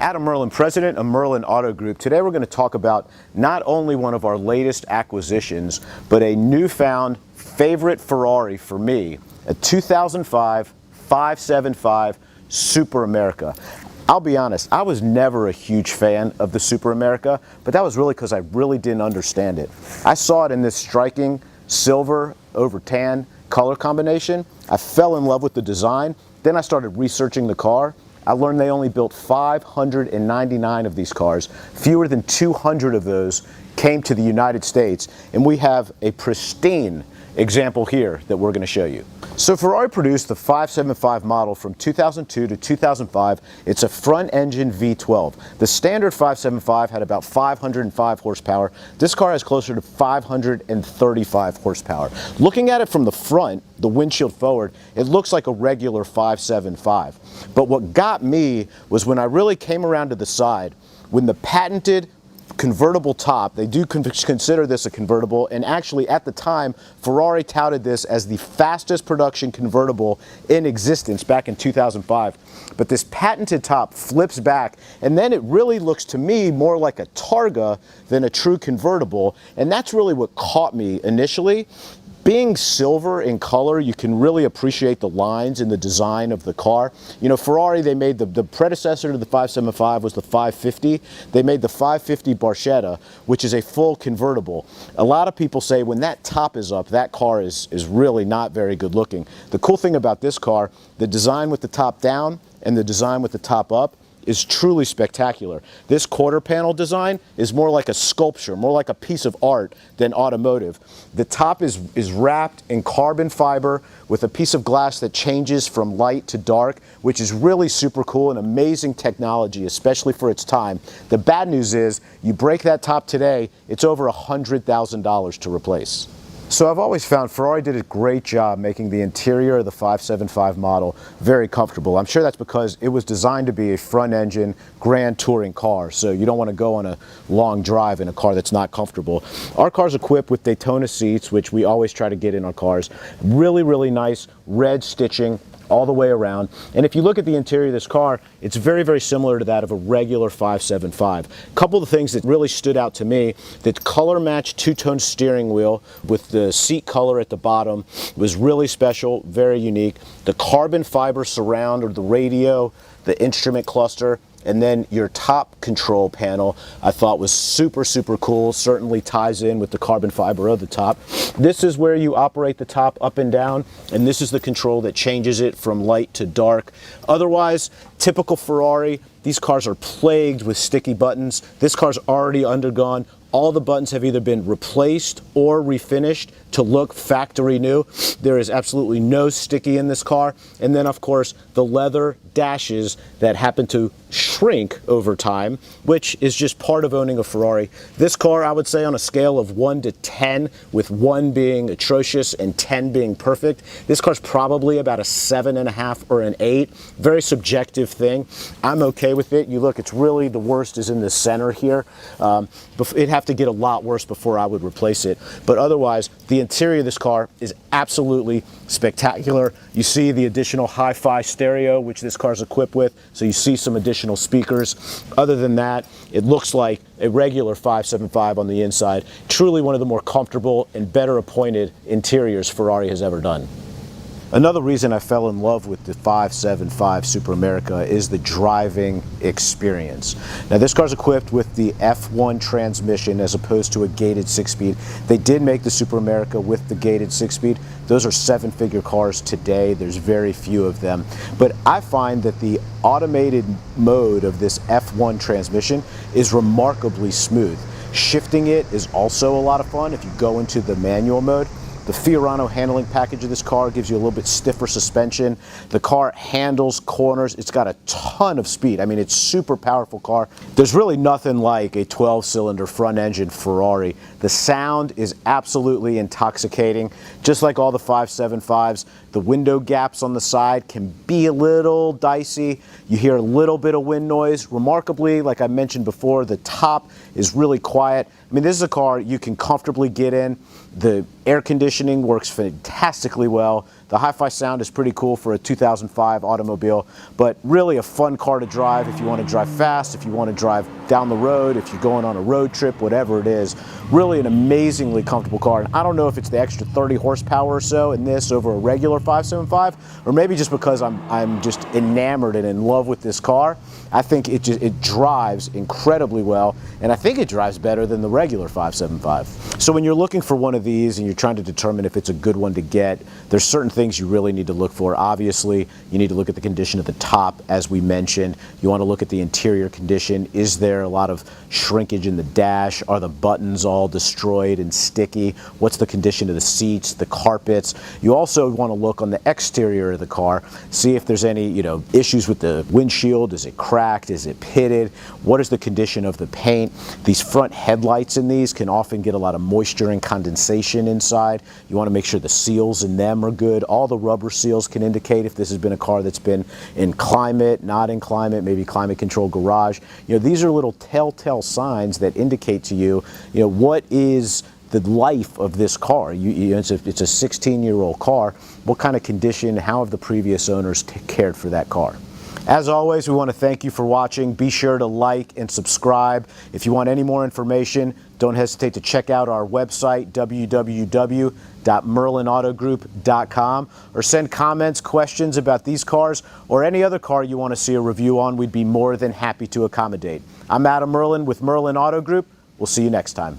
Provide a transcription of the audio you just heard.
Adam Merlin, president of Merlin Auto Group. Today we're going to talk about not only one of our latest acquisitions, but a newfound favorite Ferrari for me, a 2005 575 Superamerica. I'll be honest, I was never a huge fan of the Superamerica, but that was really because I really didn't understand it. I saw it in this striking silver over tan color combination. I fell in love with the design. Then I started researching the car. I learned they only built 599 of these cars. Fewer than 200 of those came to the United States, and we have a pristine example here that we're going to show you. So Ferrari produced the 575 model from 2002 to 2005. It's a front-engine V12. The standard 575 had about 505 horsepower. This car has closer to 535 horsepower. Looking at it from the front, the windshield forward, it looks like a regular 575. But what got me was when I really came around to the side, when the patented convertible top, they do consider this a convertible, and actually at the time Ferrari touted this as the fastest production convertible in existence back in 2005. But this patented top flips back, and then it really looks to me more like a Targa than a true convertible, and that's really what caught me initially. Being silver in color, you can really appreciate the lines and the design of the car. You know, Ferrari, they made the predecessor to the 575 was the 550. They made the 550 Barchetta, which is a full convertible. A lot of people say when that top is up, that car is really not very good looking. The cool thing about this car, the design with the top down and the design with the top up, is truly spectacular. This quarter panel design is more like a sculpture, more like a piece of art than automotive. The top is wrapped in carbon fiber with a piece of glass that changes from light to dark, which is really super cool and amazing technology, especially for its time. The bad news is, you break that top today, it's over $100,000 to replace. So I've always found Ferrari did a great job making the interior of the 575 model very comfortable. I'm sure that's because it was designed to be a front-engine grand touring car, so you don't want to go on a long drive in a car that's not comfortable. Our car's equipped with Daytona seats, which we always try to get in our cars. Really, really nice red stitching all the way around. And if you look at the interior of this car, it's very, very similar to that of a regular 575. A couple of things that really stood out to me, the color matched two-tone steering wheel with the seat color at the bottom was really special, very unique. The carbon fiber surround, or the radio, the instrument cluster, and then your top control panel I thought was super, super cool. Certainly ties in with the carbon fiber of the top. This is where you operate the top up and down, and this is the control that changes it from light to dark. Otherwise, typical Ferrari, these cars are plagued with sticky buttons. This car's already undergone. All the buttons have either been replaced or refinished to look factory new. There is absolutely no sticky in this car. And then, of course, the leather dashes that happen to shrink over time, which is just part of owning a Ferrari. This car, I would say, on a scale of 1 to 10, with 1 being atrocious and 10 being perfect, this car's probably about a 7.5 or an 8. Very subjective thing. I'm okay with it. You look, it's really, the worst is in the center here. It'd have to get a lot worse before I would replace it. But otherwise, the interior of this car is absolutely spectacular. You see the additional hi-fi stereo, which this car is equipped with, so you see some additional speakers. Other than that, it looks like a regular 575 on the inside. Truly one of the more comfortable and better appointed interiors Ferrari has ever done. Another reason I fell in love with the 575 Superamerica is the driving experience. Now, this car's equipped with the F1 transmission as opposed to a gated 6-speed. They did make the Superamerica with the gated 6-speed. Those are 7-figure cars today. There's very few of them. But I find that the automated mode of this F1 transmission is remarkably smooth. Shifting it is also a lot of fun if you go into the manual mode. The Fiorano handling package of this car gives you a little bit stiffer suspension. The car handles corners. It's got a ton of speed. I mean, it's a super powerful car. There's really nothing like a 12-cylinder front-engine Ferrari. The sound is absolutely intoxicating. Just like all the 575s, the window gaps on the side can be a little dicey. You hear a little bit of wind noise. Remarkably, like I mentioned before, the top is really quiet. I mean, this is a car you can comfortably get in. The air conditioning works fantastically well. The hi-fi sound is pretty cool for a 2005 automobile, but really a fun car to drive if you want to drive fast, if you want to drive down the road, if you're going on a road trip, whatever it is. Really an amazingly comfortable car. And I don't know if it's the extra 30 horsepower or so in this over a regular 575, or maybe just because I'm just enamored and in love with this car. I think it drives incredibly well, and I think it drives better than the regular 575. So when you're looking for one of these and you're trying to determine if it's a good one to get, there's certain things you really need to look for. Obviously, you need to look at the condition of the top, as we mentioned. You want to look at the interior condition. Is there a lot of shrinkage in the dash? Are the buttons all destroyed and sticky? What's the condition of the seats, the carpets? You also want to look on the exterior of the car, see if there's any, issues with the windshield. Is it cracked? Is it pitted? What is the condition of the paint? These front headlights in these can often get a lot of moisture and condensation inside. You want to make sure the seals in them are good. All the rubber seals can indicate if this has been a car that's been in climate, not in climate, maybe climate controlled garage. These are little telltale signs that indicate to you, what is the life of this car. It's a 16-year-old car. What kind of condition, how have the previous owners cared for that car? As always, we want to thank you for watching. Be sure to like and subscribe. If you want any more information, don't hesitate to check out our website, www.merlinautogroup.com, or send comments, questions about these cars or any other car you want to see a review on. We'd be more than happy to accommodate. I'm Adam Merlin with Merlin Auto Group. We'll see you next time.